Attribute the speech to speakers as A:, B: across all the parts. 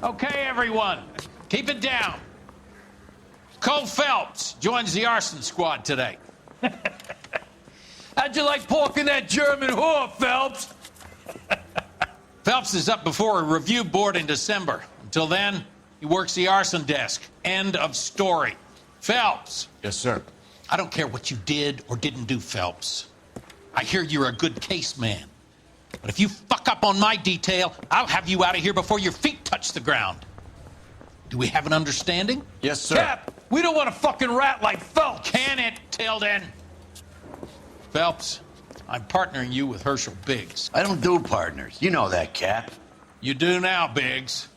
A: Okay, everyone, keep it down. Cole Phelps joins the arson squad today.
B: How'd you like porking that German whore, Phelps?
A: Phelps is up before a review board in December. Until then, he works the arson desk. End of story. Phelps.
C: Yes, sir.
A: I don't care what you did or didn't do, Phelps. I hear you're a good case man. But if you fuck up on my detail, I'll have you out of here before your feet touch the ground. Do we have an understanding?
C: Yes, sir.
B: Cap, we don't want a fucking rat like Phelps.
A: Can it, Tilden? Phelps, I'm partnering you with Herschel Biggs.
D: I don't do partners. You know that, Cap.
A: You do now, Biggs.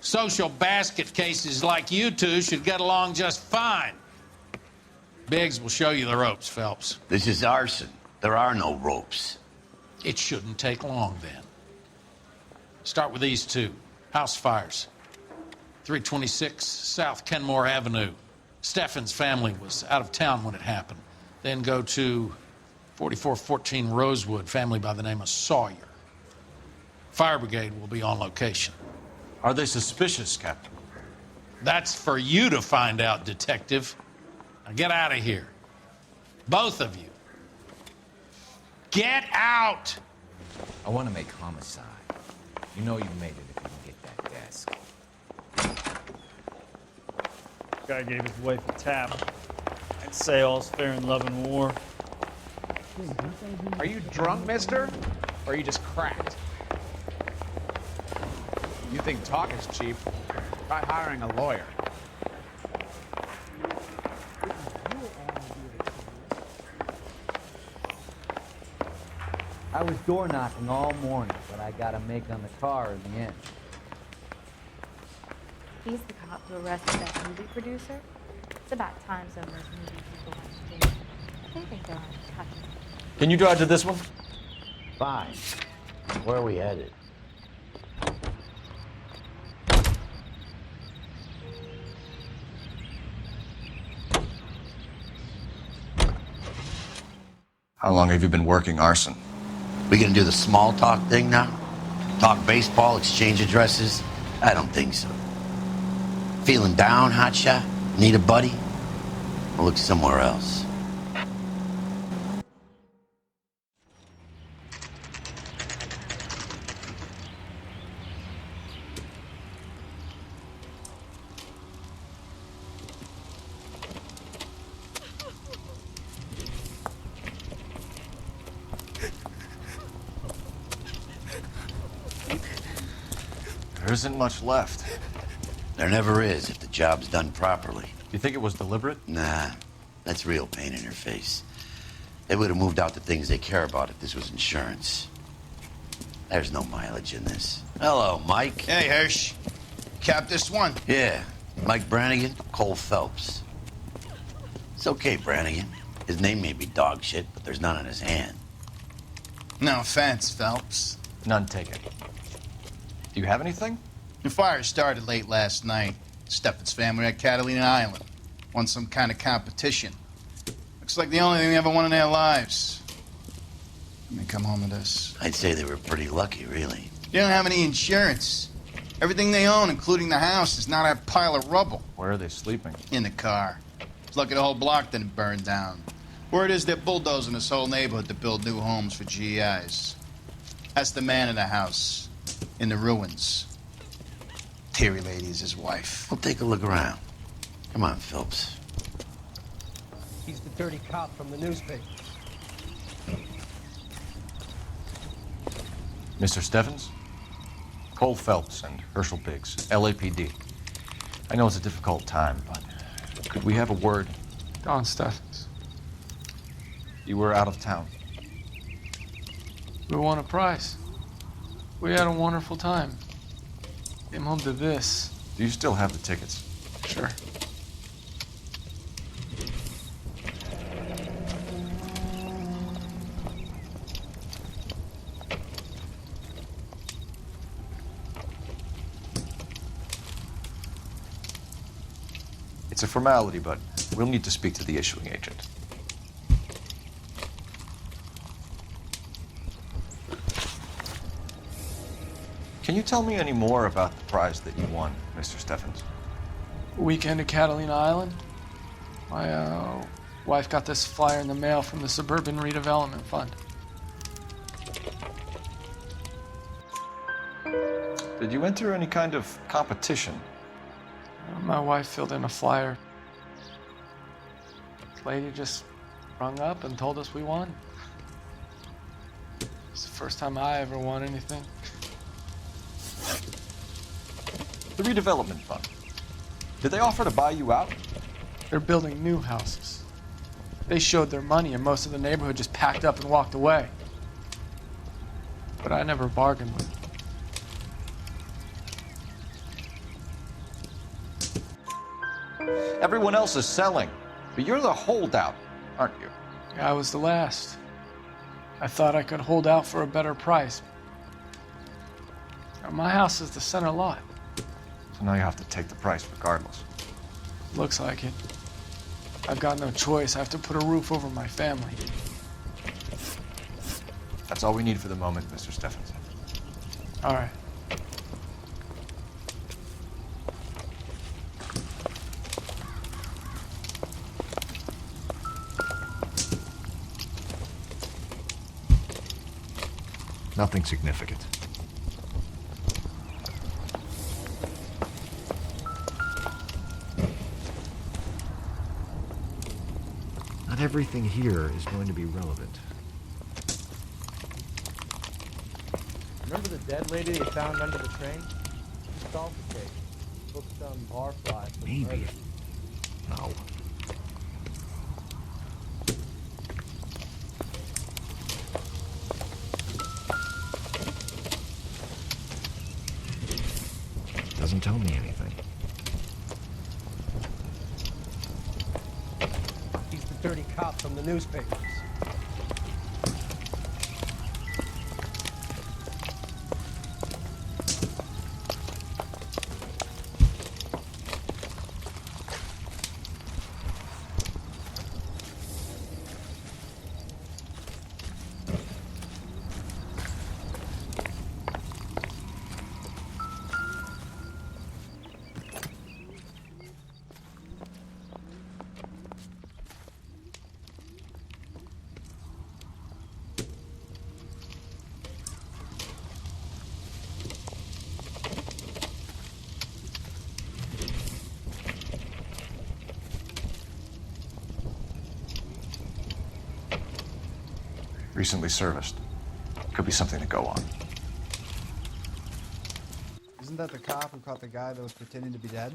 A: Social basket cases like you two should get along just fine. Biggs will show you the ropes, Phelps.
D: This is arson. There are no ropes.
A: It shouldn't take long, then. Start with these two. House fires. 326 South Kenmore Avenue. Steffen's family was out of town when it happened. Then go to 4414 Rosewood, family by the name of Sawyer. Fire brigade will be on location.
C: Are they suspicious, Captain?
A: That's for you to find out, Detective. Now get out of here. Both of you. Get out!
E: I want to make homicide. You know you made it if you can get that desk.
F: Guy gave his wife a tap. I'd say all's fair in love and war.
G: Are you drunk, mister? Or are you just cracked? You think talk is cheap? Try hiring a lawyer.
H: I was door knocking all morning, but I got a make on the car in the end.
I: He's the cop who arrested that movie producer. It's about time some of those movie people went to jail. I think they're on touch.
C: Can you drive to this one?
D: Fine. Where are we headed?
C: How long have you been working arson?
D: We gonna do the small talk thing now? Talk baseball, exchange addresses? I don't think so. Feeling down, hotshot? Need a buddy? We'll look somewhere else.
C: There isn't much left.
D: There never is if the job's done properly.
C: You think it was deliberate?
D: Nah, that's real pain in your face. They would have moved out the things they care about if this was insurance. There's no mileage in this. Hello, Mike.
J: Hey, Hirsch. Cap this one.
D: Yeah, Mike Brannigan, Cole Phelps. It's okay, Brannigan. His name may be dog shit, but there's none on his hand.
J: No offense, Phelps.
C: None taken. Do you have anything?
J: The fire started late last night. Steffen's family at Catalina Island. Won some kind of competition. Looks like the only thing they ever won in their lives. Let me come home to this.
D: I'd say they were pretty lucky, really.
J: They don't have any insurance. Everything they own, including the house, is not a pile of rubble.
C: Where are they sleeping?
J: In the car. It's lucky the whole block didn't burn down. Word is they're bulldozing this whole neighborhood to build new homes for GIs. That's the man in the house. In the ruins. Terry Lady is his wife.
D: We'll take a look around. Come on, Phelps.
K: He's the dirty cop from the newspaper.
C: Mr. Steffens? Cole Phelps and Herschel Biggs, LAPD. I know it's a difficult time, but could we have a word?
L: Don Steffens.
C: You were out of town.
L: We won a prize. We had a wonderful time. Came home to this.
C: Do you still have the tickets?
L: Sure.
C: It's a formality, but we'll need to speak to the issuing agent. Can you tell me any more about the prize that you won, Mr. Steffens?
L: Weekend at Catalina Island. My wife got this flyer in the mail from the Suburban Redevelopment Fund.
C: Did you enter any kind of competition?
L: My wife filled in a flyer. This lady just rung up and told us we won. It's the first time I ever won anything.
C: The Redevelopment Fund. Did they offer to buy you out?
L: They're building new houses. They showed their money and most of the neighborhood just packed up and walked away. But I never bargained with them.
C: Everyone else is selling, but you're the holdout, aren't you?
L: I was the last. I thought I could hold out for a better price. Now, my house is the center lot.
C: So now you have to take the price regardless.
L: Looks like it. I've got no choice. I have to put a roof over my family.
C: That's all we need for the moment, Mr. Steffens.
L: All right.
C: Nothing significant.
M: Not everything here is going to be relevant.
K: Remember the dead lady they found under the train? She solved the case. Booked some barfly.
M: Maybe. No. Doesn't tell me anything.
K: He's the dirty cop from the newspapers.
C: Recently serviced. Could be something to go on.
N: Isn't that the cop who caught the guy that was pretending to be dead?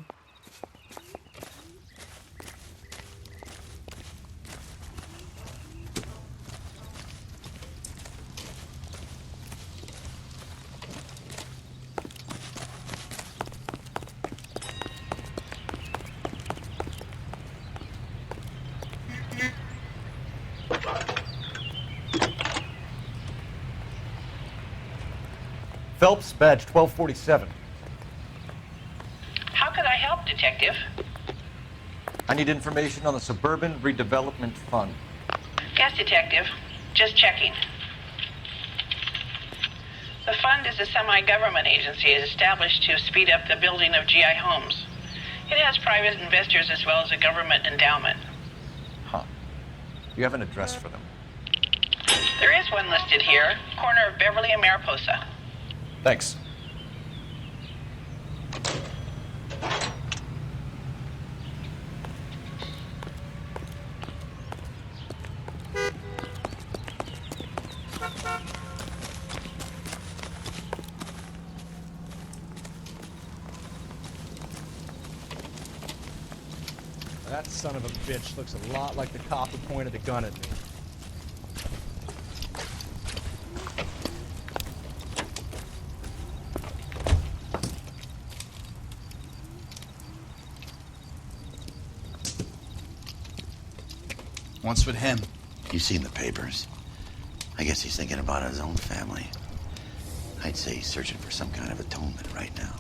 C: Phelps, badge 1247.
O: How could I help, Detective?
C: I need information on the Suburban Redevelopment Fund.
O: Yes, Detective. Just checking. The fund is a semi-government agency established to speed up the building of GI homes. It has private investors as well as a government endowment.
C: Huh. You have an address for them?
O: There is one listed here, corner of Beverly and Mariposa.
C: Thanks.
K: That son of a bitch looks a lot like the cop who pointed the gun at me.
J: What's with him?
D: You've seen the papers. I guess he's thinking about his own family. I'd say he's searching for some kind of atonement right now.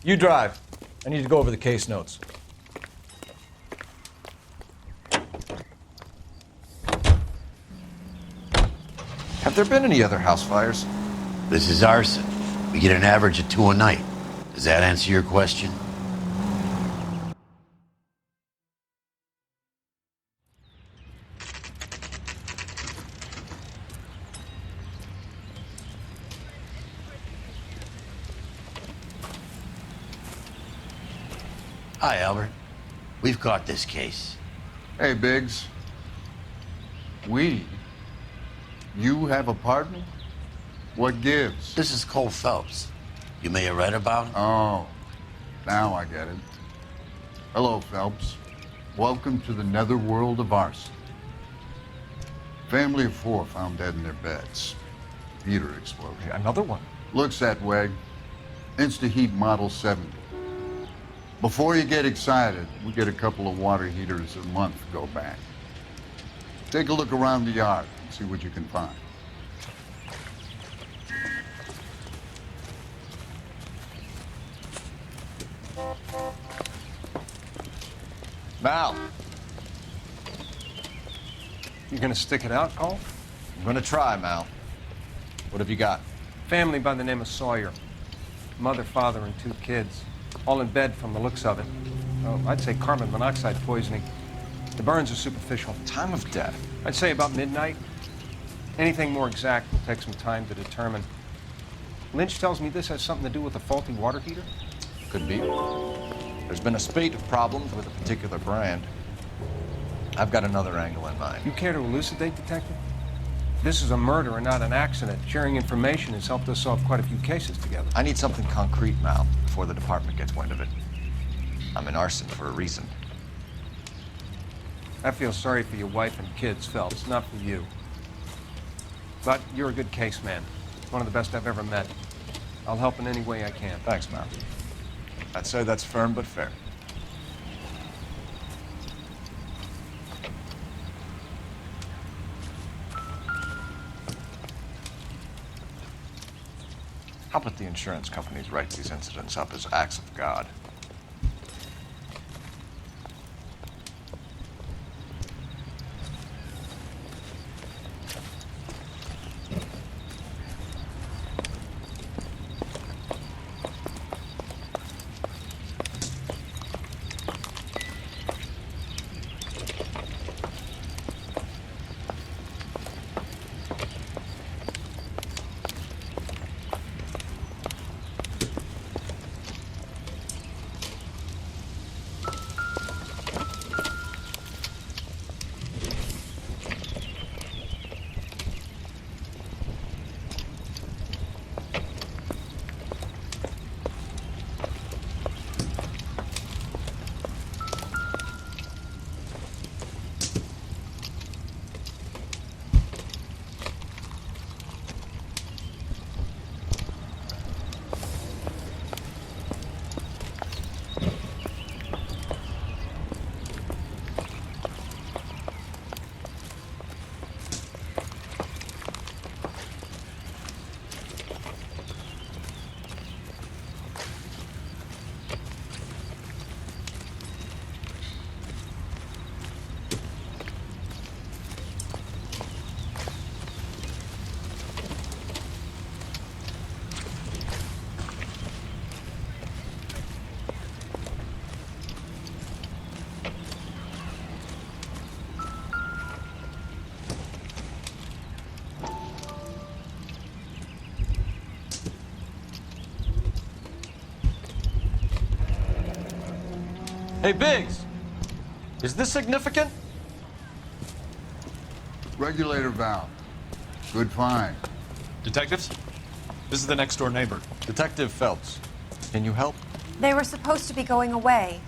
C: You drive. I need to go over the case notes. Have there been any other house fires?
D: This is Arson. We get an average of 2 a night. Does that answer your question? Hi, Albert. We've caught this case.
P: Hey, Biggs. You have a partner? What gives?
D: This is Cole Phelps. You may have read about him.
P: Oh, now I get it. Hello, Phelps. Welcome to the netherworld of Arson. Family of 4 found dead in their beds. Heater explosion.
C: Another one?
P: Looks that way. Insta-heat Model 70. Before you get excited, we get a couple of water heaters a month go back. Take a look around the yard and see what you can find.
C: Mal,
Q: You gonna stick it out, Cole?
C: I'm gonna try, Mal. What have you got?
Q: Family by the name of Sawyer. Mother, father, and 2 kids. All in bed from the looks of it. Oh, I'd say carbon monoxide poisoning. The burns are superficial.
C: Time of death?
Q: I'd say about midnight. Anything more exact will take some time to determine. Lynch tells me this has something to do with a faulty water heater?
C: Could be. There's been a spate of problems with a particular brand. I've got another angle in mind.
Q: You care to elucidate, Detective? This is a murder and not an accident. Sharing information has helped us solve quite a few cases together.
C: I need something concrete, Mal, before the department gets wind of it. I'm in Arson for a reason.
Q: I feel sorry for your wife and kids, Phelps, not for you. But you're a good case man. One of the best I've ever met. I'll help in any way I can.
C: Thanks, Mal. I'd say that's firm but fair. How about the insurance companies write these incidents up as acts of God? Hey, Biggs, is this significant?
P: Regulator valve. Good find.
R: Detectives? This is the next door neighbor.
C: Detective Phelps. Can you help?
S: They were supposed to be going away.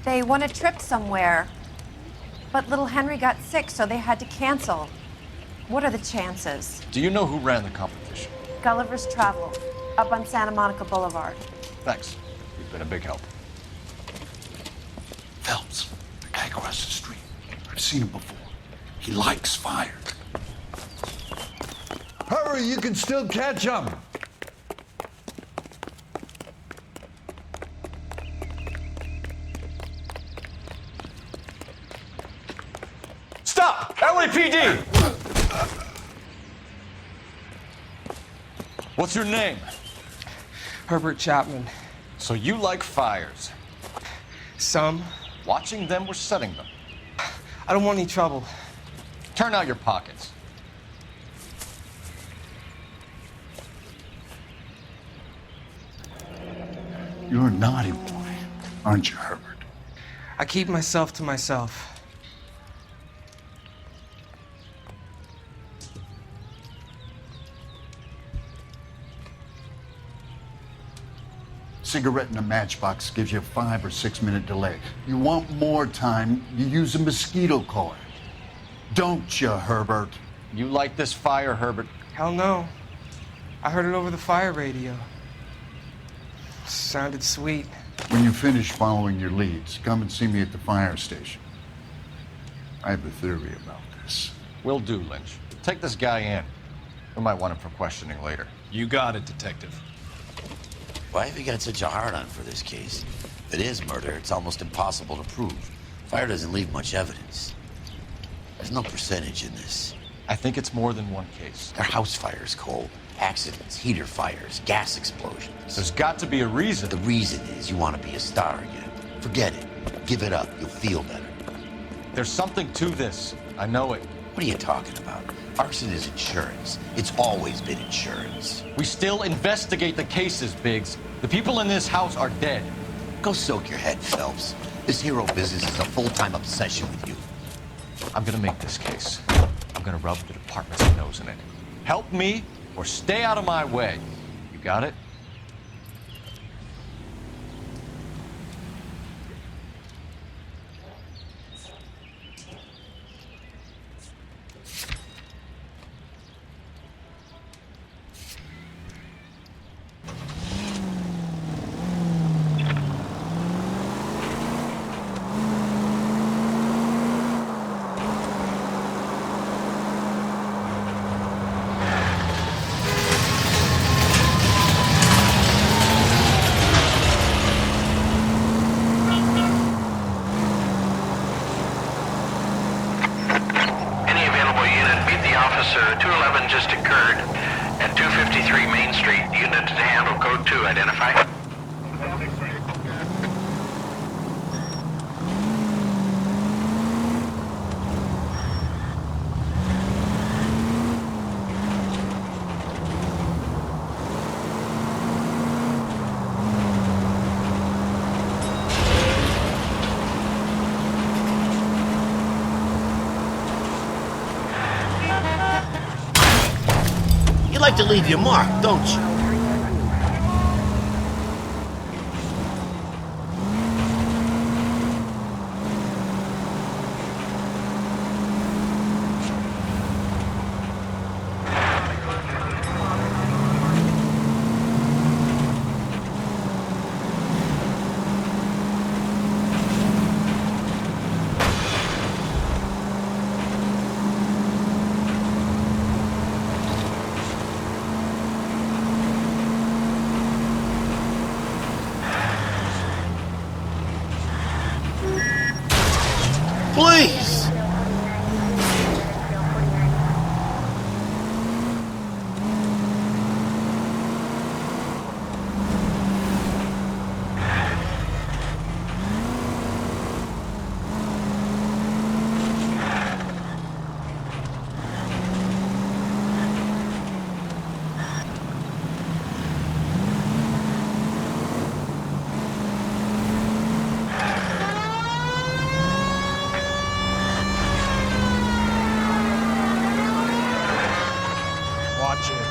S: They won a trip somewhere. But little Henry got sick, so they had to cancel. What are the chances?
C: Do you know who ran the competition?
S: Gulliver's Travel, up on Santa Monica Boulevard.
C: Thanks. You've been a big help.
T: Phelps, the guy across the street. I've seen him before. He likes fire.
B: Hurry, you can still catch him.
C: Stop! LAPD! What's your name?
U: Herbert Chapman.
C: So you like fires?
U: Some.
C: Watching them or setting them?
U: I don't want any trouble.
C: Turn out your pockets.
P: You're a naughty boy, aren't you, Herbert?
U: I keep myself to myself.
P: Cigarette in a matchbox gives you a 5 or 6 minute delay. You want more time, you use a mosquito coil. Don't you, Herbert?
C: You like this fire, Herbert?
U: Hell no. I heard it over the fire radio. Sounded sweet.
P: When you finish following your leads, come and see me at the fire station. I have a theory about this.
C: Will do, Lynch. Take this guy in. We might want him for questioning later.
R: You got it, Detective.
D: Why have you got such a hard-on for this case? If it is murder, it's almost impossible to prove. Fire doesn't leave much evidence. There's no percentage in this.
C: I think it's more than one case.
D: They're house fires, Cole. Accidents, heater fires, gas explosions.
C: There's got to be a reason.
D: The reason is you want to be a star again. Forget it. Give it up. You'll feel better.
C: There's something to this. I know it.
D: What are you talking about? Arson is insurance. It's always been insurance.
C: We still investigate the cases, Biggs. The people in this house are dead.
D: Go soak your head, Phelps. This hero business is a full-time obsession with you.
C: I'm gonna make this case. I'm gonna rub the department's nose in it. Help me or stay out of my way. You got it?
V: Officer, 211 just occurred at 253 Main Street. Unit to handle code 2. Identify.
D: You like to leave your mark, don't you? Please!
U: Watch it.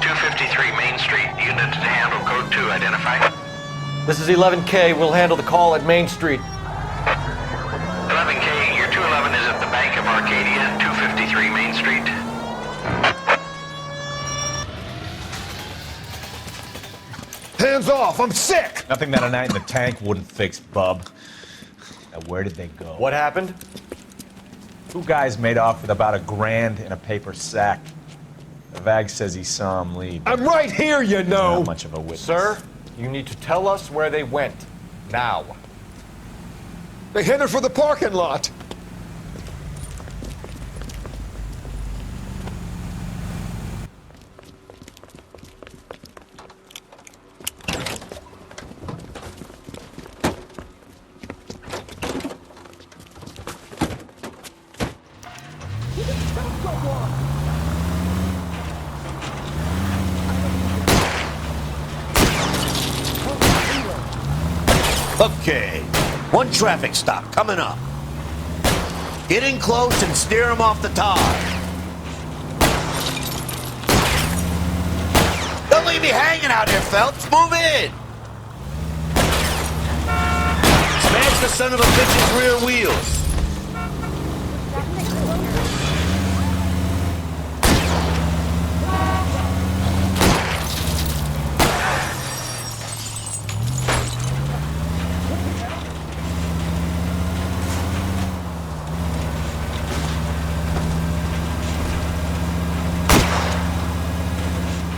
V: 253 Main Street. Unit to handle code 2. Identify.
Q: This is 11K. We'll handle the call at Main Street.
V: 11K, your 211 is at the Bank of Arcadia, 253 Main Street.
A: Hands off! I'm sick!
E: Nothing that a night in the tank wouldn't fix, bub. Now, where did they go?
Q: What happened?
E: Two guys made off with about $1,000 in a paper sack. The Vag says he saw him leave.
A: I'm right here, you know!
E: Not much of a witness.
Q: Sir, you need to tell us where they went. Now.
A: They headed for the parking lot.
D: Okay, one traffic stop coming up. Get in close and steer them off the tar. Don't leave me hanging out here, Phelps. Move in. Smash the son of a bitch's rear wheels.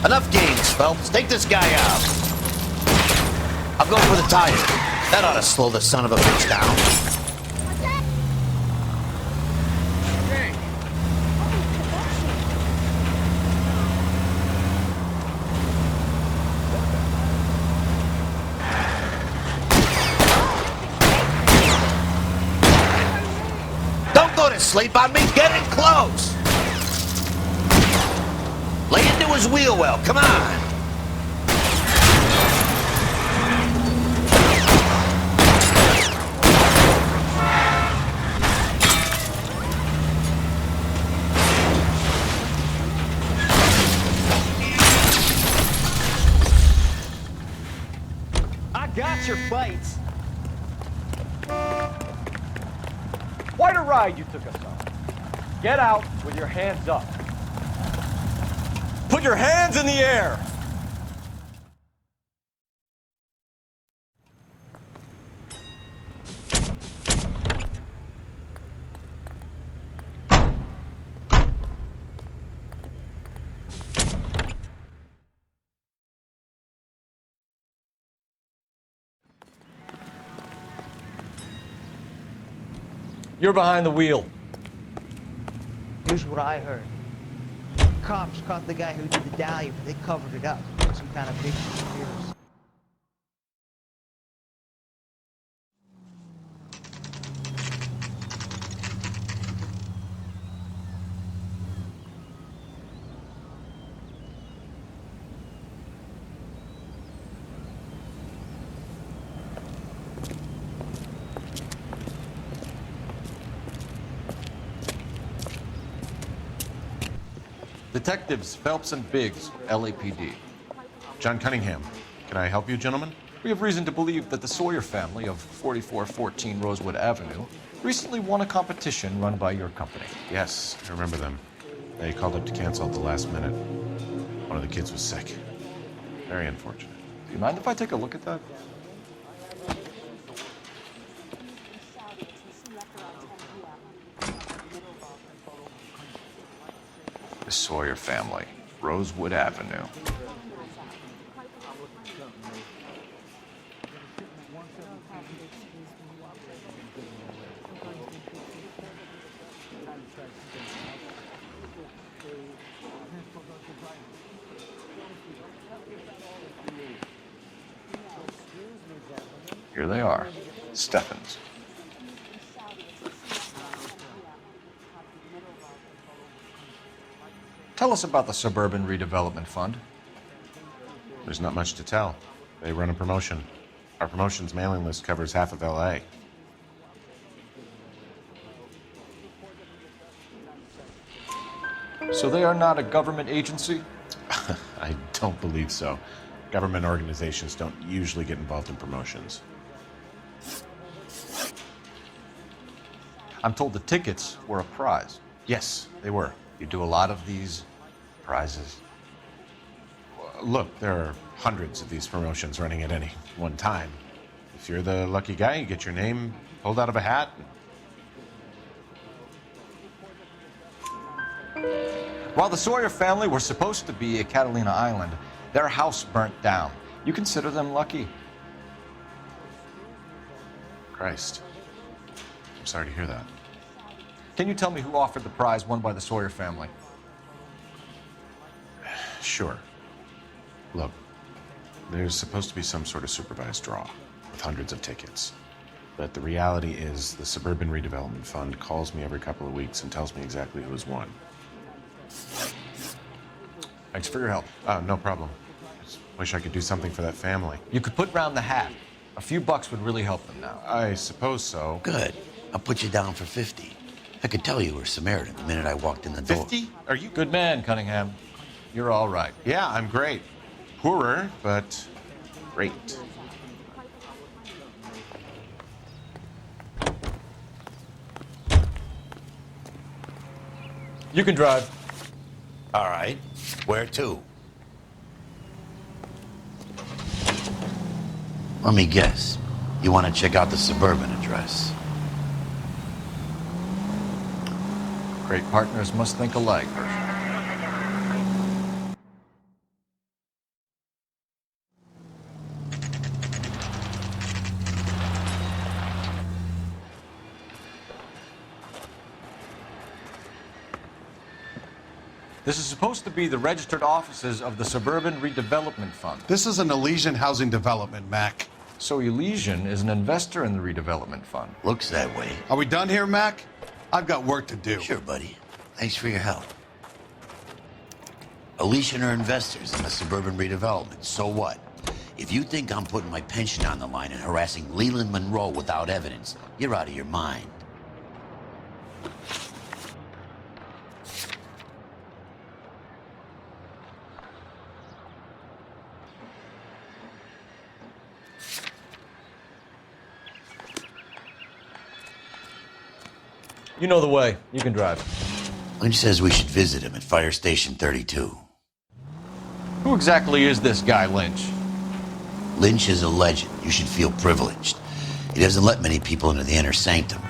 D: Enough games, Phelps. Take this guy out. I'll go for the tire. That ought to slow the son of a bitch down. Don't go to sleep on me. Get in close. Lay into his wheel well, come on!
U: I got your fights. Quite a ride you took us on. Get out with your hands up. Put your hands in the air!
Q: You're behind the wheel.
W: Here's what I heard. Cops caught the guy who did the dahlia, but they covered it up. Some kind of big conspiracy.
C: Detectives Phelps and Biggs, LAPD. John Cunningham. Can I help you, gentlemen? We have reason to believe that the Sawyer family of 4414 Rosewood Avenue recently won a competition run by your company. Yes, I remember them. They called up to cancel at the last minute. One of the kids was sick. Very unfortunate.
Q: Do you mind if I take a look at that?
C: The Sawyer family, Rosewood Avenue. Here they are, Steffens. Tell us about the Suburban Redevelopment Fund. There's not much to tell. They run a promotion. Our promotion's mailing list covers half of L.A. So they are not a government agency? I don't believe so. Government organizations don't usually get involved in promotions. I'm told the tickets were a prize. Yes, they were. You do a lot of these prizes. Look, there are hundreds of these promotions running at any one time. If you're the lucky guy, you get your name pulled out of a hat. While the Sawyer family were supposed to be at Catalina Island, their house burnt down. You consider them lucky? Christ. I'm sorry to hear that. Can you tell me who offered the prize won by the Sawyer family? Sure. Look, there's supposed to be some sort of supervised draw with hundreds of tickets. But the reality is the Suburban Redevelopment Fund calls me every couple of weeks and tells me exactly who's won. Thanks for your help. No problem. Just wish I could do something for that family. You could put round the hat. A few bucks would really help them now. I suppose so.
D: Good. I'll put you down for 50. I could tell you were Samaritan the minute I walked in the door.
C: 50? Are you...
E: Good man, Cunningham. You're all right.
C: Yeah, I'm great. Poorer, but great.
E: You can drive.
D: All right. Where to? Let me guess. You want to check out the Suburban address?
E: Great partners must think alike. This is supposed to be the registered offices of the Suburban Redevelopment Fund.
T: This is an Elysian housing development, Mac.
E: So Elysian is an investor in the redevelopment fund.
D: Looks that way.
T: Are we done here, Mac? I've got work to do.
D: Sure, buddy. Thanks for your help. Elysian are investors in the Suburban Redevelopment. So what? If you think I'm putting my pension on the line and harassing Leland Monroe without evidence, you're out of your mind.
E: You know the way. You can drive.
D: Lynch says we should visit him at Fire Station 32.
E: Who exactly is this guy, Lynch?
D: Lynch is a legend. You should feel privileged. He doesn't let many people into the inner sanctum.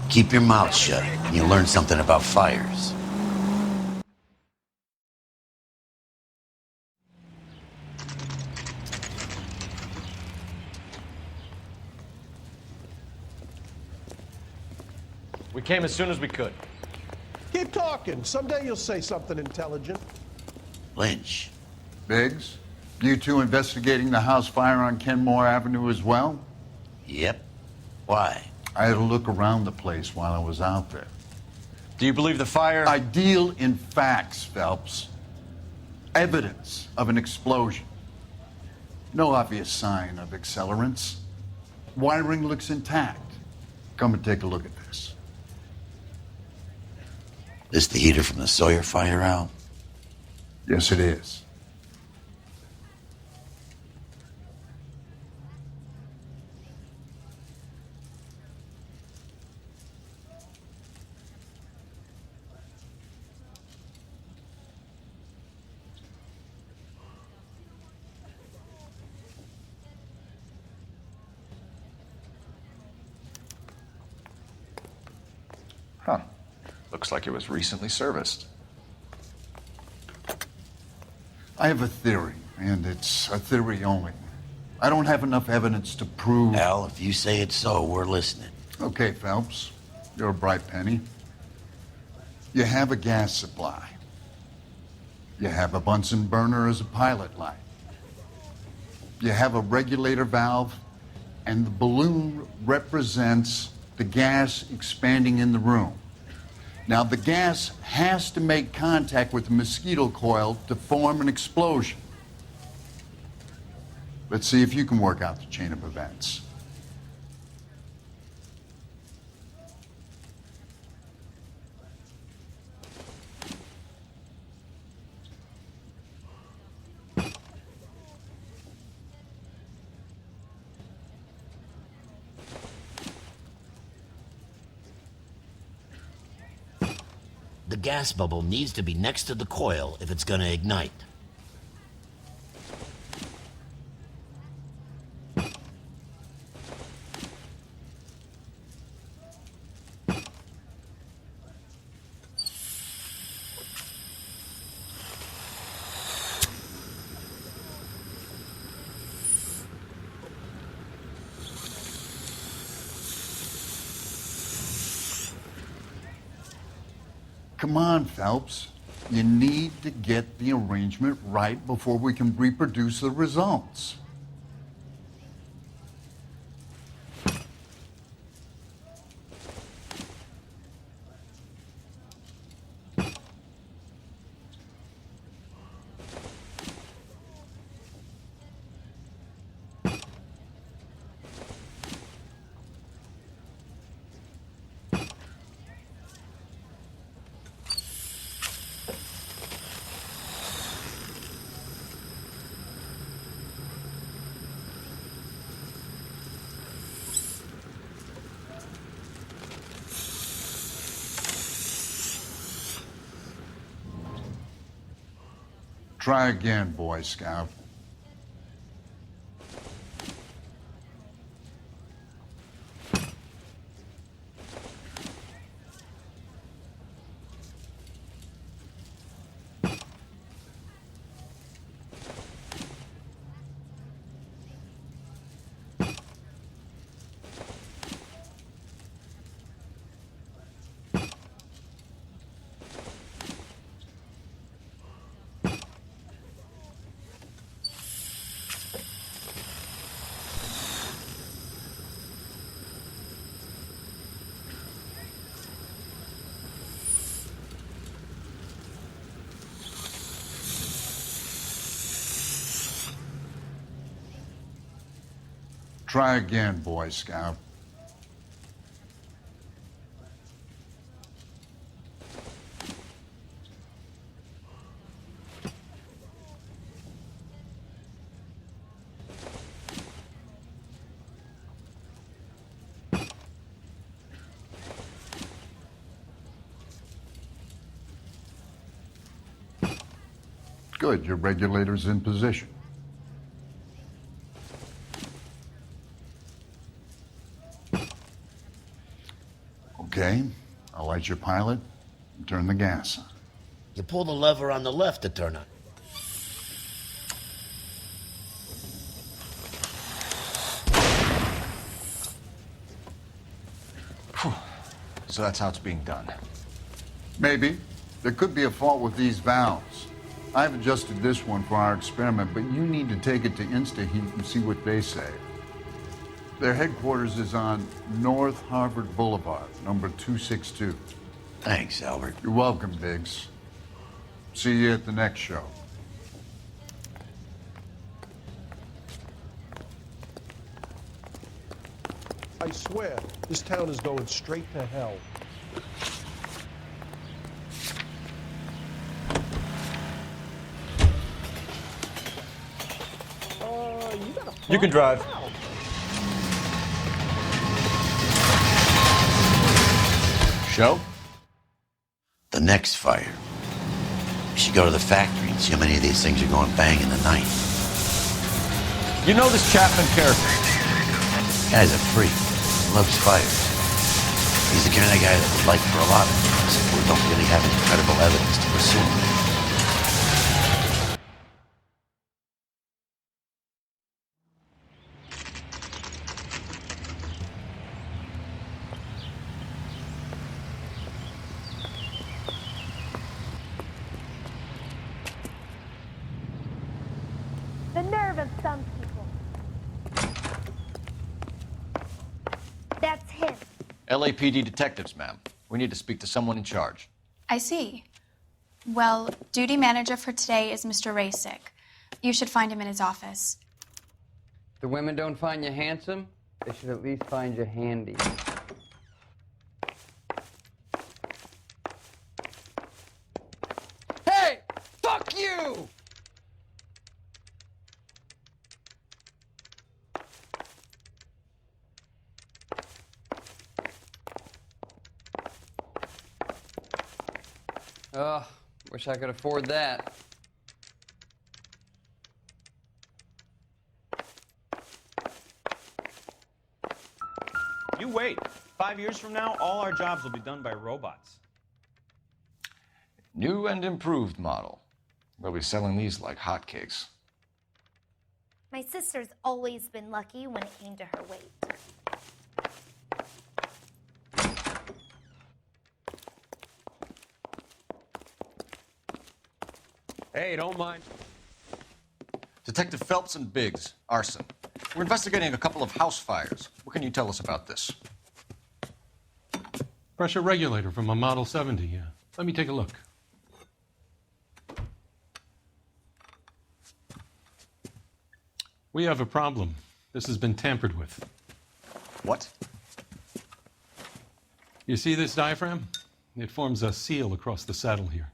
D: Keep your mouth shut, and you'll learn something about fires.
E: We came as soon as we could.
F: Keep talking. Someday you'll say something intelligent.
D: Lynch.
P: Biggs, you two investigating the house fire on Kenmore Avenue as well?
D: Yep. Why?
P: I had a look around the place while I was out there.
E: Do you believe the fire?
P: I deal in facts, Phelps. Evidence of an explosion. No obvious sign of accelerants. Wiring looks intact. Come and take a look at this.
D: This the heater from the Sawyer fire, Al?
P: Yes, it is.
E: Huh. Looks like it was recently serviced.
P: I have a theory, and it's a theory only. I don't have enough evidence to prove...
D: Al, if you say it's so, we're listening.
P: Okay, Phelps. You're a bright penny. You have a gas supply. You have a Bunsen burner as a pilot light. You have a regulator valve, and the balloon represents the gas expanding in the room. Now, the gas has to make contact with the mosquito coil to form an explosion. Let's see if you can work out the chain of events.
D: The gas bubble needs to be next to the coil if it's gonna ignite.
P: Come on, Phelps. You need to get the arrangement right before we can reproduce the results. Try again, Boy Scout. Try again, Boy Scout. Good, your regulator's in position. Okay, I'll light your pilot and turn the gas on.
D: You pull the lever on the left to turn on.
C: So that's how it's being done.
P: Maybe. There could be a fault with these valves. I've adjusted this one for our experiment, but you need to take it to InstaHeat and see what they say. Their headquarters is on North Harvard Boulevard, number 262.
D: Thanks, Albert.
P: You're welcome, Biggs. See you at the next show.
F: I swear, this town is going straight to hell.
E: You can drive.
C: Show?
D: The next fire. We should go to the factory and see how many of these things are going bang in the night.
E: You know this Chapman character?
D: Guy's a freak. Loves fires. He's the kind of guy that would like for a lot of things, but we don't really have any credible evidence to pursue him.
G: The nerve of some people. That's him.
C: LAPD detectives, ma'am. We need to speak to someone in charge.
H: I see. Well, duty manager for today is Mr. Rasick. You should find him in his office.
K: The women don't find you handsome, they should at least find you handy. Hey! Fuck you!
I: Wish I could afford that.
L: You wait. 5 years from now, all our jobs will be done by robots.
C: New and improved model. We'll be selling these like hotcakes.
G: My sister's always been lucky when it came to her weight.
L: Hey, don't mind.
C: Detective Phelps and Biggs, Arson. We're investigating a couple of house fires. What can you tell us about this?
M: Pressure regulator from a Model 70, yeah. Let me take a look. We have a problem. This has been tampered with.
C: What?
M: You see this diaphragm? It forms a seal across the saddle here.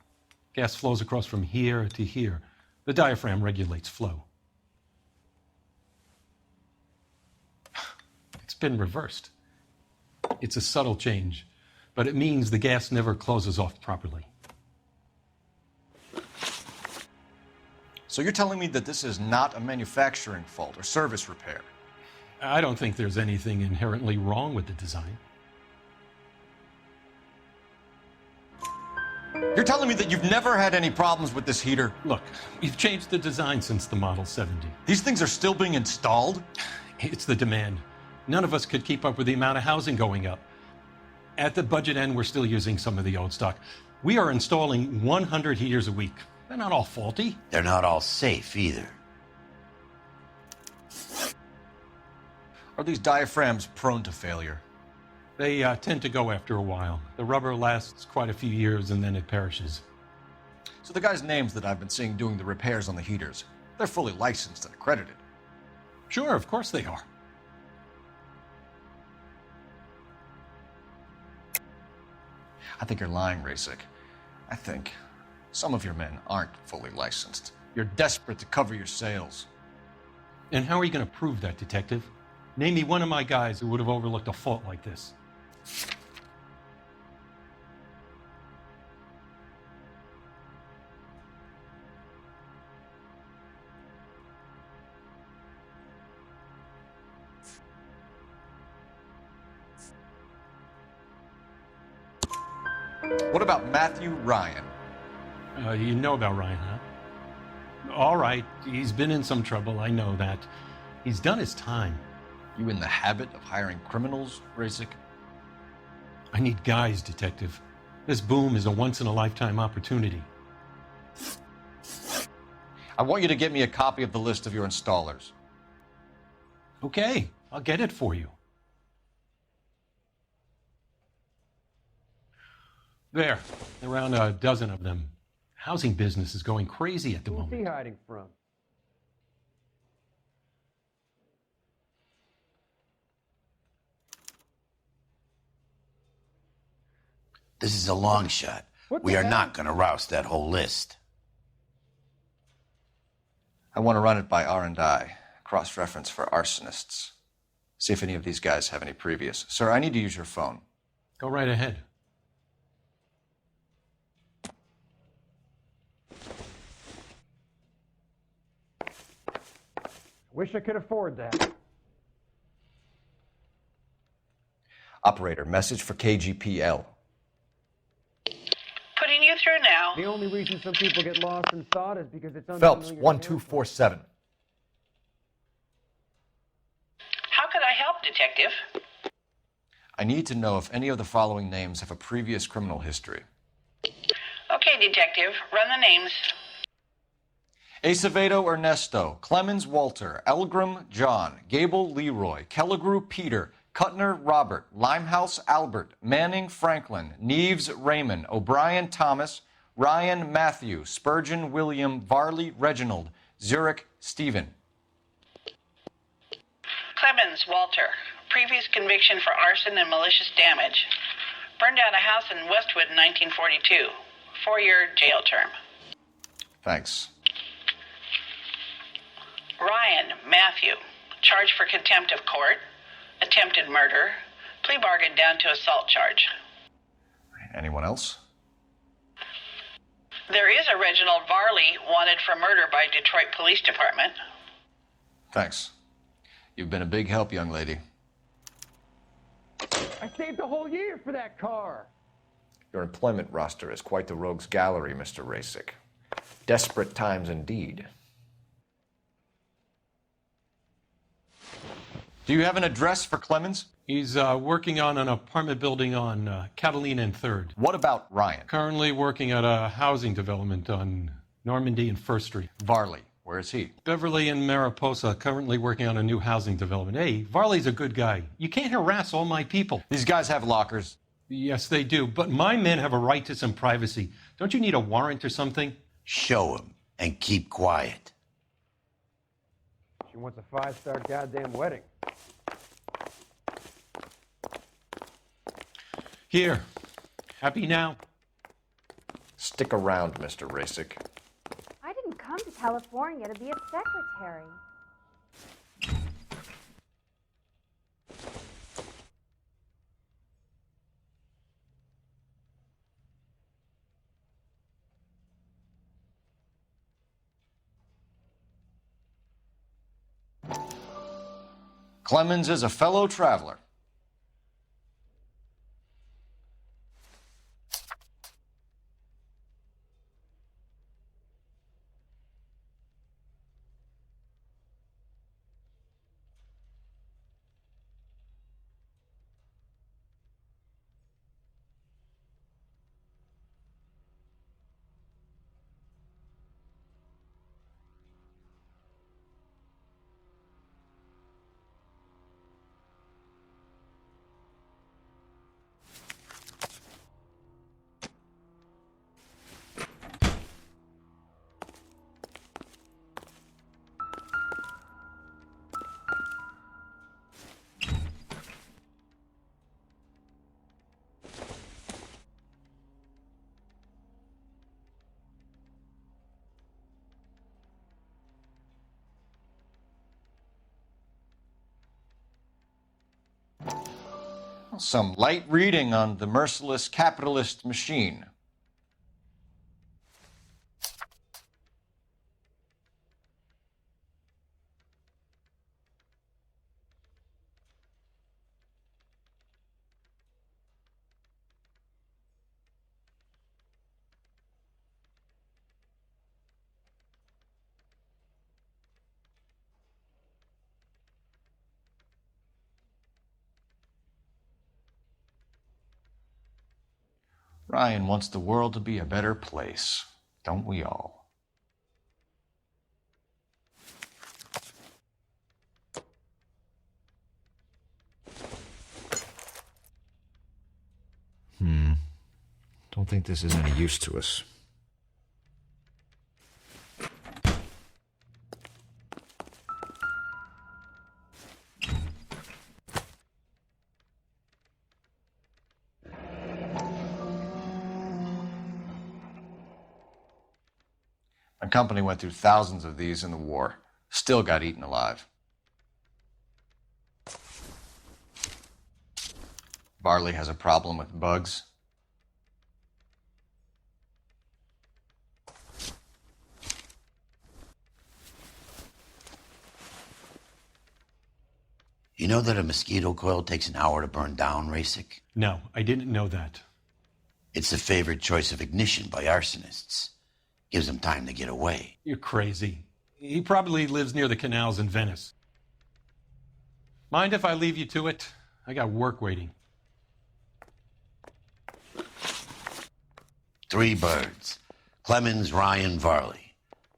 M: Gas flows across from here to here. The diaphragm regulates flow. It's been reversed. It's a subtle change, but it means the gas never closes off properly.
C: So you're telling me that this is not a manufacturing fault or service repair?
M: I don't think there's anything inherently wrong with the design.
C: You're telling me that you've never had any problems with this heater?
M: Look, we've changed the design since the Model 70.
C: These things are still being installed?
M: It's the demand. None of us could keep up with the amount of housing going up. At the budget end, we're still using some of the old stock. We are installing 100 heaters a week. They're not all faulty.
D: They're not all safe either.
C: Are these diaphragms prone to failure?
M: They tend to go after a while. The rubber lasts quite a few years and then it perishes.
C: So the guys' names that I've been seeing doing the repairs on the heaters, they're fully licensed and accredited.
M: Sure, of course they are.
C: I think you're lying, Rasik. I think some of your men aren't fully licensed. You're desperate to cover your sales.
M: And how are you going to prove that, Detective? Name me one of my guys who would have overlooked a fault like this.
C: What about Matthew Ryan?
M: You know about Ryan, huh? All right, he's been in some trouble, I know that. He's done his time.
C: You in the habit of hiring criminals, Rasik?
M: I need guys, Detective. This boom is a once-in-a-lifetime opportunity.
C: I want you to get me a copy of the list of your installers.
M: Okay, I'll get it for you. There, around a dozen of them. Housing business is going crazy at the moment.
K: Who's he hiding from?
D: This is a long shot. We are not going to rouse that whole list.
C: I want to run it by R&I, cross-reference for arsonists. See if any of these guys have any previous. Sir, I need to use your phone.
M: Go right ahead.
K: Wish I could afford that.
C: Operator, message for KGPL.
O: Putting you through now.
K: The only reason some people get lost in thought is because it's
E: Phelps,
K: unfamiliar
E: 1247.
O: How could I help, Detective?
C: I need to know if any of the following names have a previous criminal history.
O: Okay, Detective, run the names.
C: Acevedo Ernesto, Clemens Walter, Elgram John, Gable Leroy, Kelligrew Peter, Kuttner Robert, Limehouse Albert, Manning Franklin, Neves Raymond, O'Brien Thomas, Ryan Matthew, Spurgeon William, Varley Reginald, Zurich Stephen.
O: Clemens Walter, previous conviction for arson and malicious damage. Burned down a house in Westwood in 1942. 4-year jail term.
C: Thanks.
O: Ryan Matthew, charged for contempt of court, attempted murder, plea bargain down to assault charge.
C: Anyone else?
O: There is a Reginald Varley wanted for murder by Detroit Police Department.
C: Thanks. You've been a big help, young lady.
K: I saved a whole year for that car.
J: Your employment roster is quite the rogues gallery, Mr. Rasick. Desperate times indeed.
C: Do you have an address for Clemens?
M: He's working on an apartment building on Catalina and 3rd.
C: What about Ryan?
M: Currently working at a housing development on Normandy and 1st Street.
C: Varley, where is he?
M: Beverly and Mariposa, currently working on a new housing development. Hey, Varley's a good guy. You can't harass all my people.
C: These guys have lockers.
M: Yes, they do, but my men have a right to some privacy. Don't you need a warrant or something?
D: Show him and keep quiet.
K: She wants a 5-star goddamn wedding.
M: Here. Happy now?
J: Stick around, Mr. Rasick.
G: I didn't come to California to be a secretary.
C: Clemens is a fellow traveler. Some light reading on the merciless capitalist machine. Ryan wants the world to be a better place, don't we all?
J: Don't think this is any use to us.
C: My company went through thousands of these in the war. Still got eaten alive. Varley has a problem with bugs.
D: You know that a mosquito coil takes an hour to burn down, Rasick?
M: No, I didn't know that.
D: It's the favorite choice of ignition by arsonists. Gives them time to get away.
M: You're crazy. He probably lives near the canals in Venice. Mind if I leave you to it? I got work waiting.
D: 3 birds. Clemens, Ryan, Varley.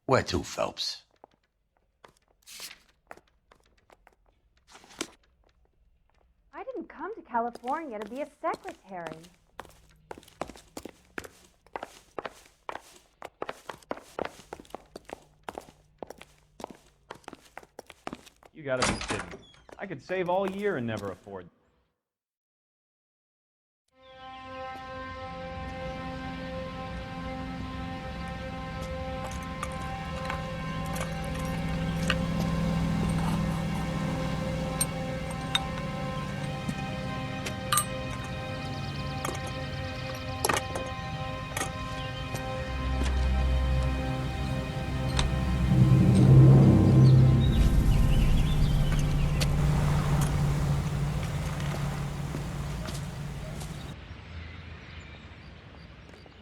D: Where to, Phelps?
G: I didn't come to California to be a secretary.
L: You gotta be kidding. I could save all year and never afford.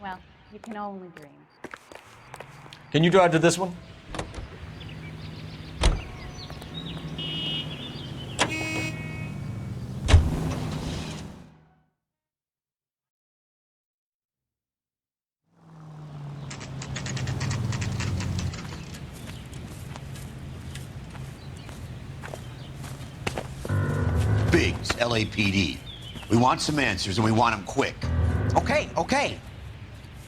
B: Well, you can only dream.
C: Can you drive to this one?
D: Biggs, LAPD. We want some answers, and we want them quick.
N: Okay.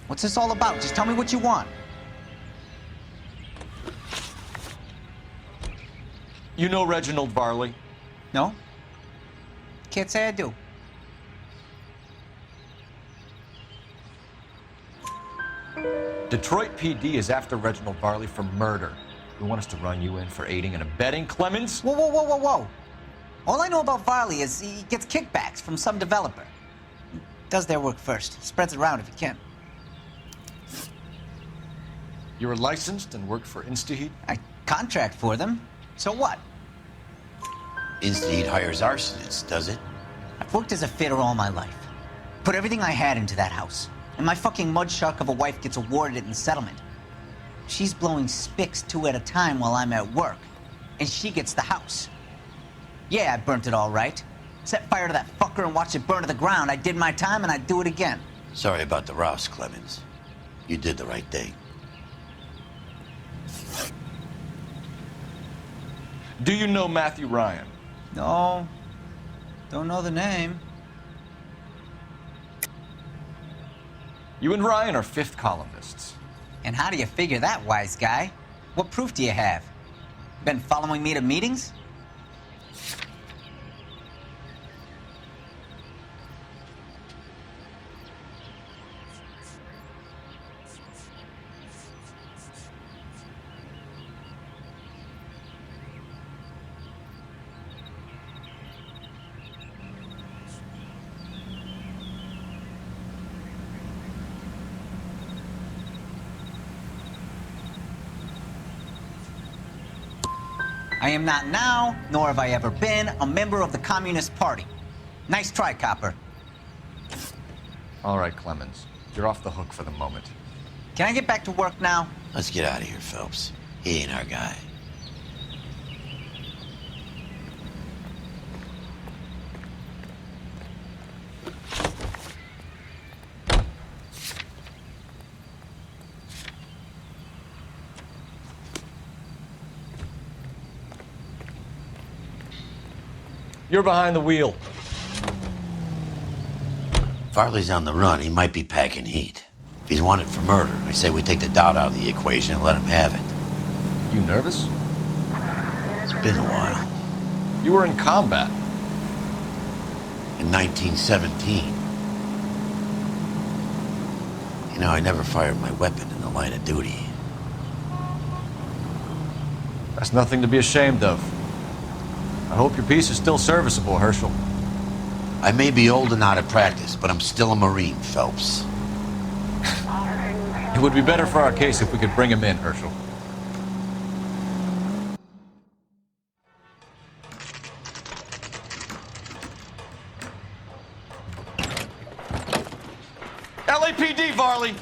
N: What's this all about? Just tell me what you want.
C: You know Reginald Varley?
N: No? Can't say I do.
C: Detroit PD is after Reginald Varley for murder. You want us to run you in for aiding and abetting, Clemens?
N: Whoa. All I know about Varley is he gets kickbacks from some developer. He does their work first, spreads it around if he can.
C: You were licensed and worked for InstaHeat?
N: I contract for them. So what?
D: InstaHeat hires arsonists, does it?
N: I've worked as a fitter all my life. Put everything I had into that house. And my fucking mud shark of a wife gets awarded it in settlement. She's blowing spics 2 at a time while I'm at work. And she gets the house. Yeah, I burnt it all right. Set fire to that fucker and watched it burn to the ground. I did my time and I'd do it again.
D: Sorry about the rouse, Clemens. You did the right thing.
C: Do you know Matthew Ryan?
N: No. Don't know the name.
C: You and Ryan are fifth columnists.
N: And how do you figure that, wise guy? What proof do you have? Been following me to meetings? I am not now, nor have I ever been, a member of the Communist Party. Nice try, copper.
C: All right, Clemens. You're off the hook for the moment.
N: Can I get back to work now?
D: Let's get out of here, Phelps. He ain't our guy.
C: You're behind the wheel.
D: Farley's on the run. He might be packing heat. If he's wanted for murder, I say we take the doubt out of the equation and let him have it.
C: You nervous?
D: It's been a while.
C: You were in combat.
D: In 1917. You know, I never fired my weapon in the line of duty.
C: That's nothing to be ashamed of. I hope your piece is still serviceable, Herschel.
D: I may be old and out of practice, but I'm still a Marine, Phelps.
C: It would be better for our case if we could bring him in, Herschel. LAPD, Varley!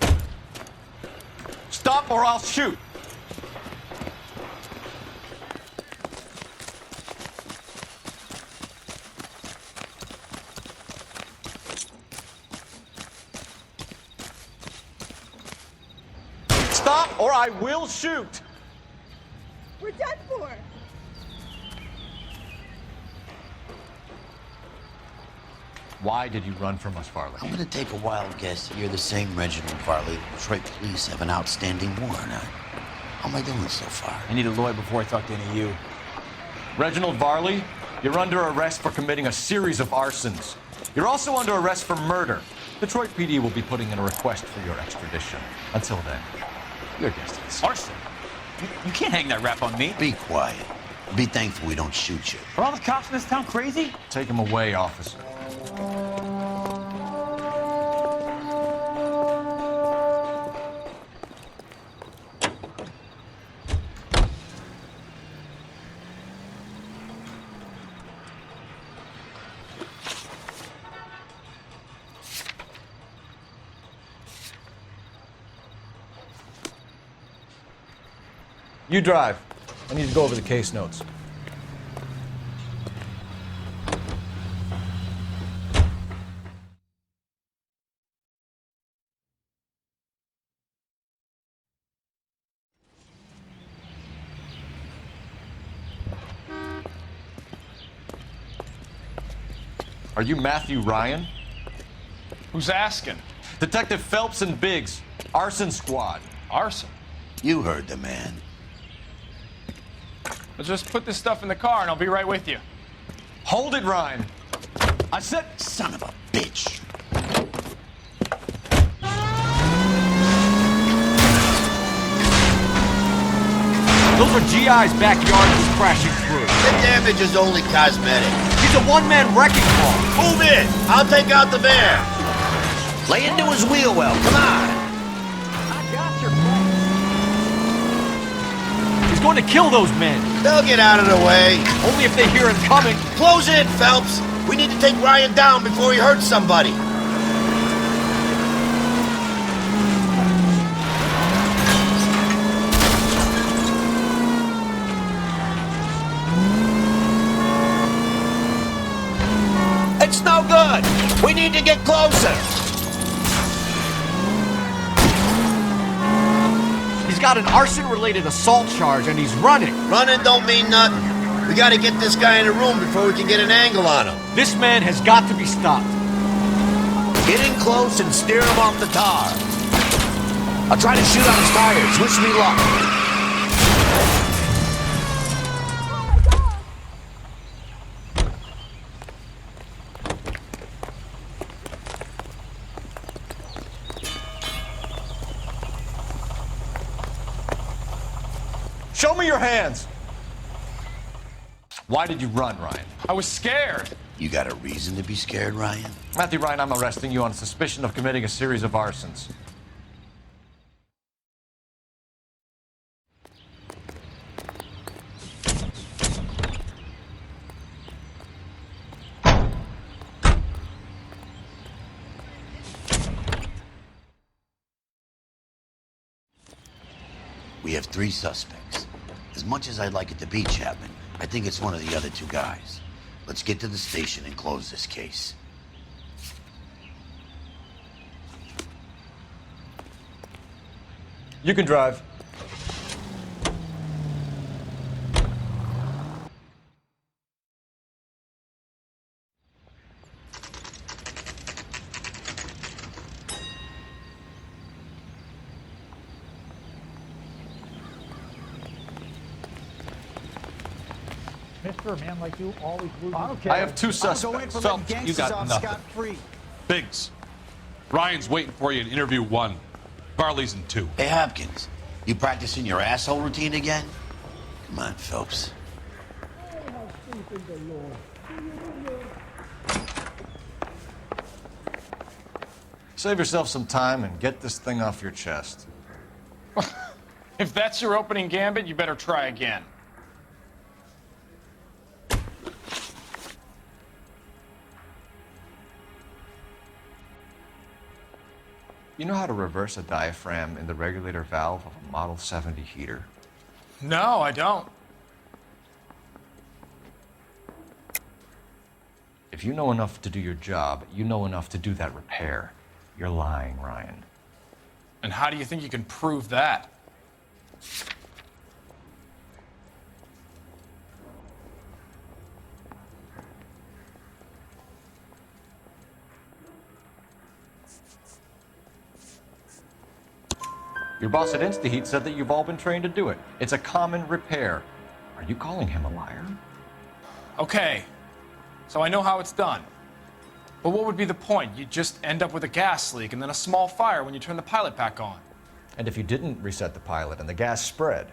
C: Stop or I'll shoot! Stop or I will shoot!
B: We're done for!
C: Why did you run from us, Varley?
D: I'm gonna take a wild guess that you're the same Reginald Varley the Detroit police have an outstanding warrant on. How am I doing so far?
N: I need a lawyer before I talk to any of you.
C: Reginald Varley, you're under arrest for committing a series of arsons. You're also under arrest for murder. Detroit PD will be putting in a request for your extradition. Until then, your guest is
N: Arson? You can't hang that rap on me.
D: Be quiet. Be thankful we don't shoot you.
N: Are all the cops in this town crazy?
C: Take him away, officer. You drive. I need to go over the case notes. Are you Matthew Ryan?
L: Who's asking?
C: Detective Phelps and Biggs. Arson squad.
L: Arson?
D: You heard the man.
L: Let's just put this stuff in the car and I'll be right with you.
C: Hold it, Ryan.
D: I said, son of a bitch.
U: Those are GI's backyard he's crashing through.
D: The damage is only cosmetic.
U: He's a one-man wrecking ball.
D: Move in. I'll take out the van. Lay into his wheel well. Come on.
U: I got your plan. He's going to kill those men.
D: They'll get out of the way.
U: Only if they hear him coming.
D: Close in, Phelps. We need to take Ryan down before he hurts somebody. It's no good. We need to get closer.
U: He's got an arson-related assault charge and he's running.
D: Running don't mean nothing. We gotta get this guy in a room before we can get an angle on him.
U: This man has got to be stopped.
D: Get in close and steer him off the tar. I'll try to shoot on his tires. Wish me luck.
C: Show me your hands. Why did you run, Ryan?
L: I was scared.
D: You got a reason to be scared, Ryan?
C: Matthew Ryan, I'm arresting you on suspicion of committing a series of arsons.
D: We have 3 suspects. As much as I'd like it to be Chapman, I think it's one of the other 2 guys. Let's get to the station and close this case.
C: You can drive.
K: Mister, a man like you always loses.
C: I have 2 suspects.
M: Phelps, you got nothing. Biggs, Ryan's waiting for you in interview 1. Barley's in 2.
D: Hey, Hopkins, you practicing your asshole routine again? Come on, Phelps.
C: Save yourself some time and get this thing off your chest.
L: If that's your opening gambit, you better try again.
C: You know how to reverse a diaphragm in the regulator valve of a Model 70 heater?
L: No, I don't.
C: If you know enough to do your job, you know enough to do that repair. You're lying, Ryan.
L: And how do you think you can prove that?
C: Your boss at InstaHeat said that you've all been trained to do it. It's a common repair. Are you calling him a liar?
L: Okay, so I know how it's done. But what would be the point? You just end up with a gas leak and then a small fire when you turn the pilot back on.
C: And if you didn't reset the pilot and the gas spread,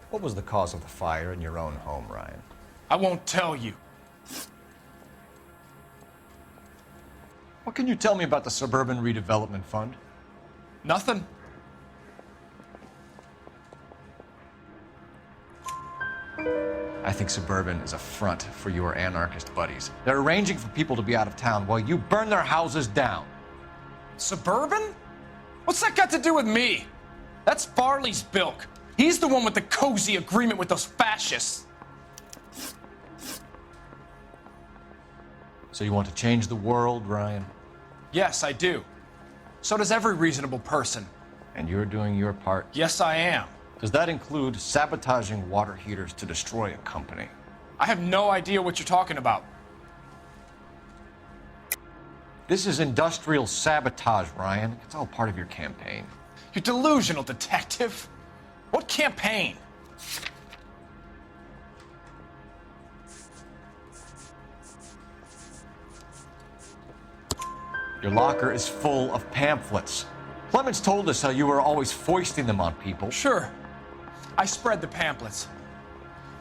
C: what was the cause of the fire in your own home, Ryan?
L: I won't tell you.
C: What can you tell me about the Suburban Redevelopment Fund?
L: Nothing.
C: I think Suburban is a front for your anarchist buddies. They're arranging for people to be out of town while you burn their houses down.
L: Suburban? What's that got to do with me? That's Barley's bilk. He's the one with the cozy agreement with those fascists.
C: So you want to change the world, Ryan?
L: Yes, I do. So does every reasonable person.
C: And you're doing your part?
L: Yes, I am.
C: Does that include sabotaging water heaters to destroy a company?
L: I have no idea what you're talking about.
C: This is industrial sabotage, Ryan. It's all part of your campaign.
L: You're delusional, detective. What campaign?
C: Your locker is full of pamphlets. Clemens told us how you were always foisting them on people.
L: Sure. I spread the pamphlets.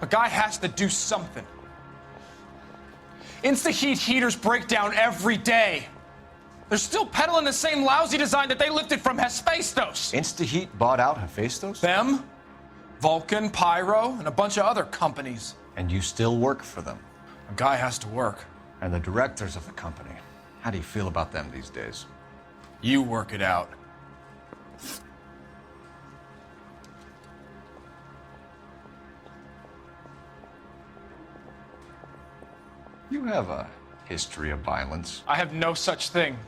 L: A guy has to do something. Insta-heat heaters break down every day. They're still peddling the same lousy design that they lifted from Hephaestus.
C: Insta-heat bought out Hephaestus?
L: Them, Vulcan, Pyro, and a bunch of other companies.
C: And you still work for them?
L: A guy has to work.
C: And the directors of the company. How do you feel about them these days?
L: You work it out.
C: You have a history of violence.
L: I have no such thing.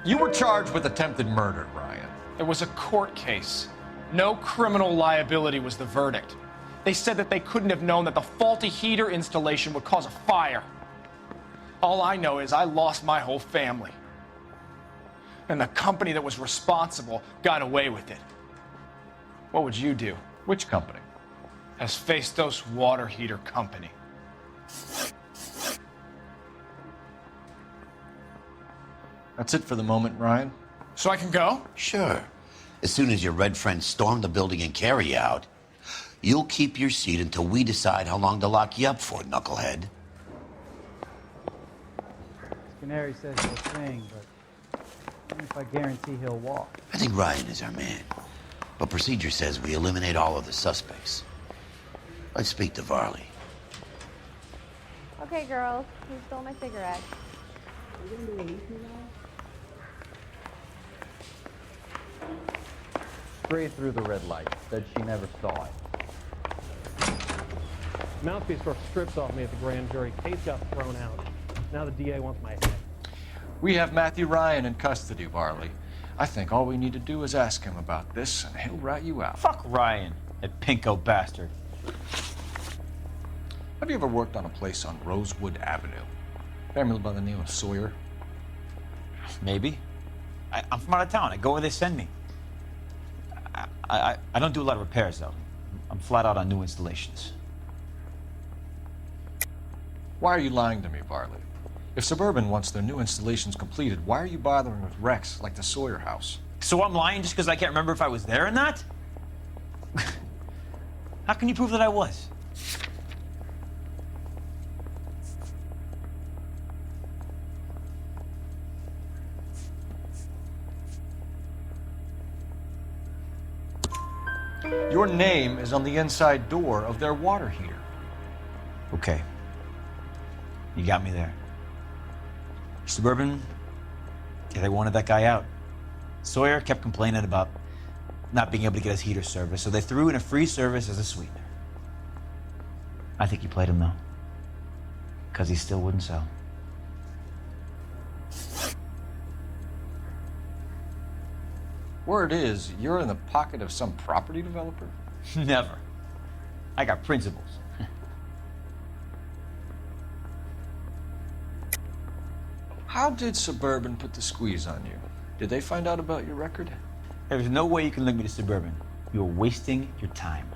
C: You were charged with attempted murder, Ryan.
L: It was a court case. No criminal liability was the verdict. They said that they couldn't have known that the faulty heater installation would cause a fire. All I know is I lost my whole family. And the company that was responsible got away with it. What would you do?
C: Which company?
L: Hephaestus Water Heater Company.
C: That's it for the moment, Ryan.
L: So I can go?
D: Sure. As soon as your red friends storm the building and carry you out, you'll keep your seat until we decide how long to lock you up for, knucklehead.
K: Canary says he'll sing, but even if I guarantee he'll walk.
D: I think Ryan is our man. But procedure says we eliminate all of the suspects. Let's speak to Varley.
B: Okay, girls, who stole my cigarette?
K: Straight through the red light. Said she never saw it.
F: Mouthpiece were stripped off me at the grand jury. Case got thrown out. Now the DA wants my head.
C: We have Matthew Ryan in custody, Varley. I think all we need to do is ask him about this, and he'll rat you out.
N: Fuck Ryan, that pinko bastard.
C: Have you ever worked on a place on Rosewood Avenue? Family by the name of Sawyer?
N: Maybe. I'm from out of town. I go where they send me. I don't do a lot of repairs, though. I'm flat out on new installations.
C: Why are you lying to me, Varley? If Suburban wants their new installations completed, why are you bothering with wrecks like the Sawyer house?
N: So I'm lying just because I can't remember if I was there or not? How can you prove that I was?
C: Your name is on the inside door of their water heater.
N: Okay. You got me there. Suburban, yeah, they wanted that guy out. Sawyer kept complaining about not being able to get his heater service, so they threw in a free service as a sweetener. I think he played him, though, because he still wouldn't sell.
C: Word is, you're in the pocket of some property developer?
N: Never. I got principles.
C: How did Suburban put the squeeze on you? Did they find out about your record?
N: There's no way you can link me to Suburban. You're wasting your time.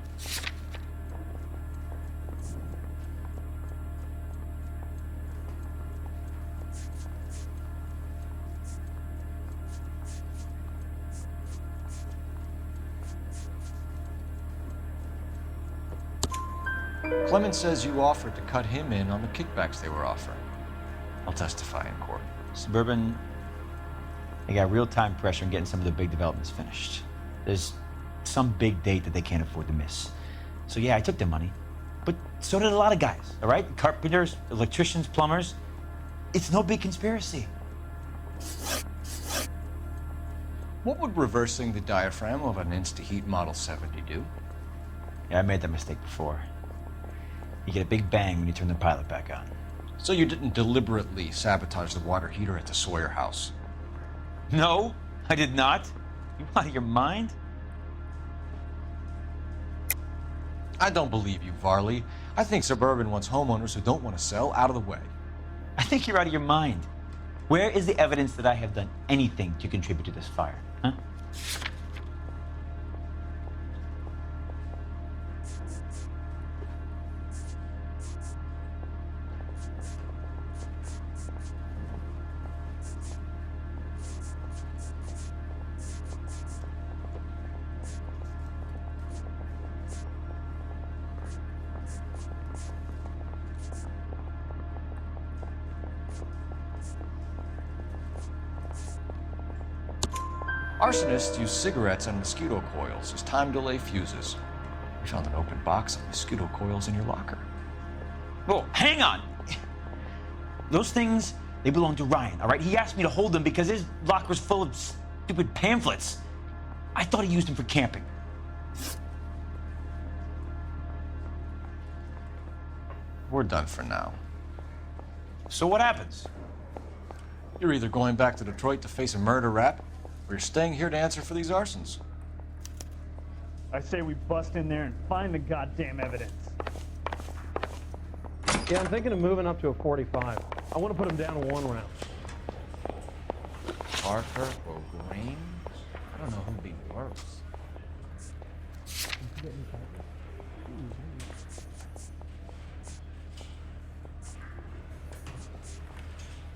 C: Clemens says you offered to cut him in on the kickbacks they were offering. I'll testify in court.
N: Suburban, they got real-time pressure on getting some of the big developments finished. There's some big date that they can't afford to miss. So yeah, I took their money, but so did a lot of guys, all right? Carpenters, electricians, plumbers. It's no big conspiracy.
C: What would reversing the diaphragm of an Insta-Heat Model 70 do?
N: Yeah, I made that mistake before. You get a big bang when you turn the pilot back on.
C: So you didn't deliberately sabotage the water heater at the Sawyer house?
N: No, I did not. You out of your mind?
C: I don't believe you, Varley. I think Suburban wants homeowners who don't want to sell out of the way.
N: I think you're out of your mind. Where is the evidence that I have done anything to contribute to this fire, huh?
C: Arsonists use cigarettes and mosquito coils as time delay fuses. We found an open box of mosquito coils in your locker.
N: Whoa, hang on! Those things, they belong to Ryan, all right? He asked me to hold them because his locker's full of stupid pamphlets. I thought he used them for camping.
C: We're done for now.
N: So what happens?
C: You're either going back to Detroit to face a murder rap, or you're staying here to answer for these arsons.
F: I say we bust in there and find the goddamn evidence. Yeah, I'm thinking of moving up to a 45. I want to put him down in 1 round.
J: Parker or Green? I don't know who'd be worse.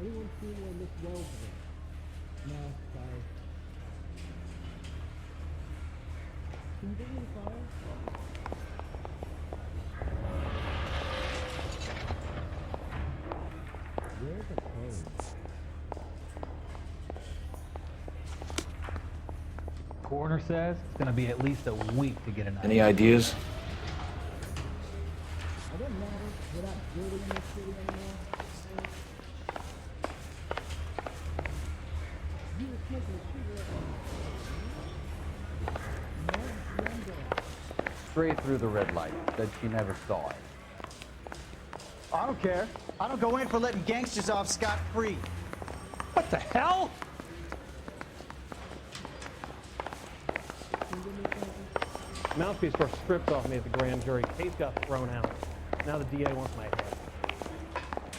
F: Anyone seen where Miss Wells is? No, sorry. Can you bring me the file? Where's the code? Coroner says it's going to be at least a week to get an
J: Any ideas?
F: I don't matter without building in this city anymore. You were smoking a cigarette.
K: Straight through the red light. Said she never saw it.
W: I don't care. I don't go in for letting gangsters off scot-free.
F: What the hell? Mouthpiece were stripped off me at the grand jury. Case got thrown out. Now the DA wants my head.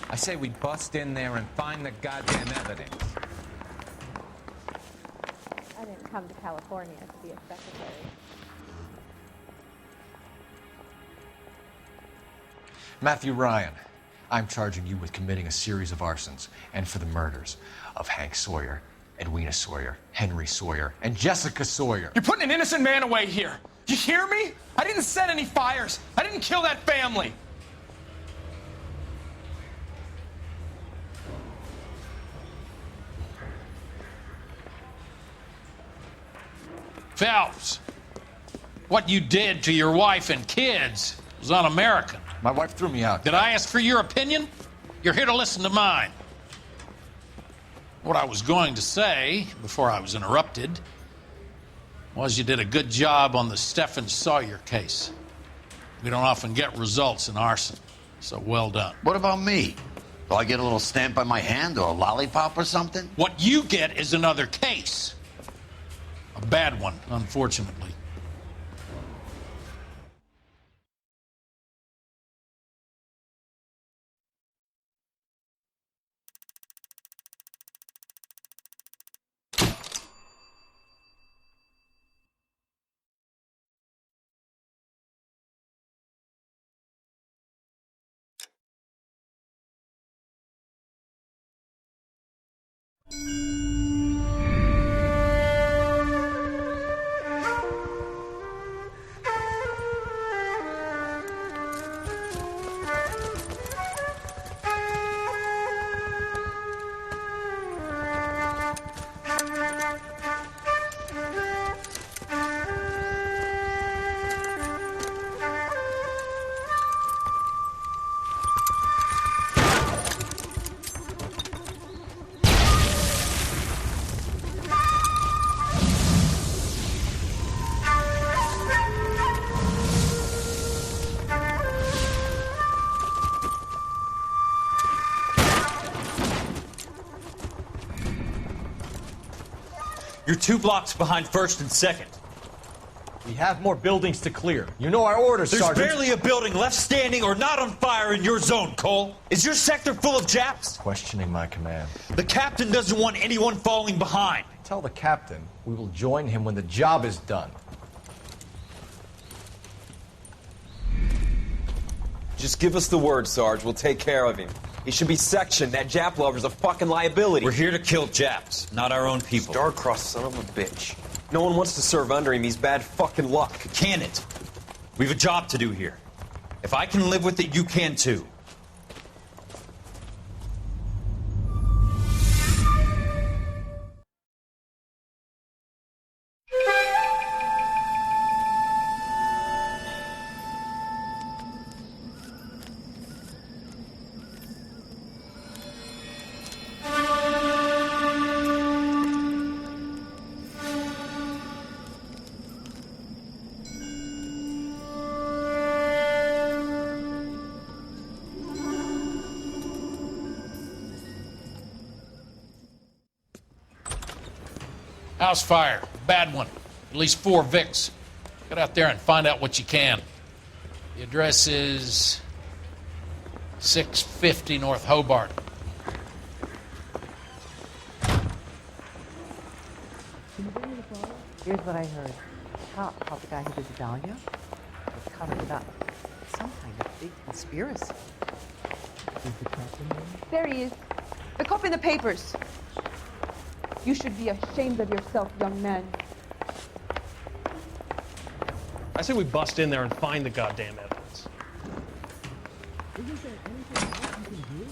R: I say we bust in there and find the goddamn evidence.
B: I didn't come to California to be a secretary.
C: Matthew Ryan, I'm charging you with committing a series of arsons and for the murders of Hank Sawyer, Edwina Sawyer, Henry Sawyer, and Jessica Sawyer.
L: You're putting an innocent man away here. You hear me? I didn't set any fires. I didn't kill that family.
S: Phelps, what you did to your wife and kids was un-American.
C: My wife threw me out.
S: Did I ask for your opinion? You're here to listen to mine. What I was going to say, before I was interrupted, was you did a good job on the Stephen Sawyer case. We don't often get results in arson, so well done.
D: What about me? Do I get a little stamp on my hand or a lollipop or something?
S: What you get is another case. A bad one, unfortunately.
A: You're 2 blocks behind 1st and 2nd.
U: We have more buildings to clear. You know our orders,
A: There's
U: Sergeant.
A: barely a building left standing or not on fire in your zone, Cole. Is your sector full of Japs?
J: Questioning my command.
A: The captain doesn't want anyone falling behind.
J: Tell the captain we will join him when the job is done.
Q: Just give us the word, Sarge. We'll take care of him. He should be sectioned. That Jap lover's a fucking liability.
A: We're here to kill Japs, not our own people.
Q: Star-crossed son of a bitch. No one wants to serve under him. He's bad fucking luck.
A: Can it? We have a job to do here. If I can live with it, you can too.
S: House fire. Bad one. At least 4 Vicks. Get out there and find out what you can. The address is 650 North Hobart.
V: Here's what I heard. The cop caught the guy who did the Dahlia. They covered it up. Some kind of big conspiracy. Is the captain there?
X: There he is. The cop in the papers. You should be ashamed of yourself, young man.
F: I say we bust in there and find the goddamn evidence.
K: Isn't there anything else you can do?